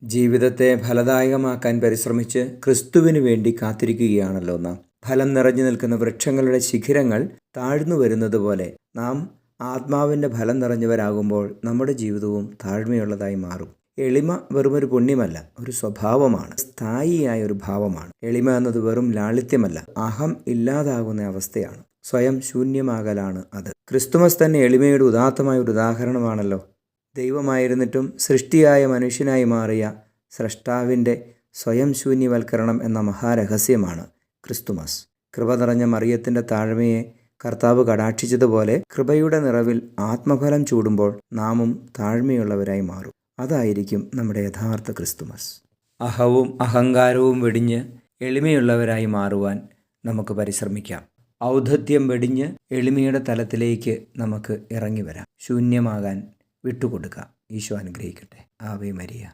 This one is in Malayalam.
ജീവിതത്തെ ഫലദായകമാക്കാൻ പരിശ്രമിച്ച് ക്രിസ്തുവിന് വേണ്ടി കാത്തിരിക്കുകയാണല്ലോ നാം. ഫലം നിറഞ്ഞു നിൽക്കുന്ന വൃക്ഷങ്ങളുടെ ശിഖരങ്ങൾ താഴ്ന്നു വരുന്നത് പോലെ നാം ആത്മാവിൻ്റെ ഫലം നിറഞ്ഞവരാകുമ്പോൾ നമ്മുടെ ജീവിതവും താഴ്മയുള്ളതായി മാറും. എളിമ വെറുമൊരു പുണ്യമല്ല, ഒരു സ്വഭാവമാണ്, സ്ഥായിയായ ഒരു ഭാവമാണ്. എളിമ എന്നത് വെറും ലാളിത്യമല്ല, അഹം ഇല്ലാതാകുന്ന അവസ്ഥയാണ്, സ്വയം ശൂന്യമാകലാണ് അത്. ക്രിസ്തുമസ് തന്നെ എളിമയുടെ ഉദാത്തമായ ഒരു ഉദാഹരണമാണല്ലോ. ദൈവമായിരുന്നിട്ടും സൃഷ്ടിയായ മനുഷ്യനായി മാറിയ സ്രഷ്ടാവിൻ്റെ സ്വയം ശൂന്യവൽക്കരണം എന്ന മഹാരഹസ്യമാണ് ക്രിസ്തുമസ്. കൃപ നിറഞ്ഞ മറിയത്തിൻ്റെ താഴ്മയെ കർത്താവ് കടാക്ഷിച്ചതുപോലെ കൃപയുടെ നിറവിൽ ആത്മഫലം ചൂടുമ്പോൾ നാമും താഴ്മയുള്ളവരായി മാറും. അതായിരിക്കും നമ്മുടെ യഥാർത്ഥ ക്രിസ്തുമസ്. അഹവും അഹങ്കാരവും വെടിഞ്ഞ് എളിമയുള്ളവരായി മാറുവാൻ നമുക്ക് പരിശ്രമിക്കാം. ഔദ്ധത്യം വെടിഞ്ഞ് എളിമയുടെ തലത്തിലേക്ക് നമുക്ക് ഇറങ്ങി വരാം. ശൂന്യമാകാൻ വിട്ടുകൊടുക്കാം. ഈശോ അനുഗ്രഹിക്കട്ടെ. Ave Maria.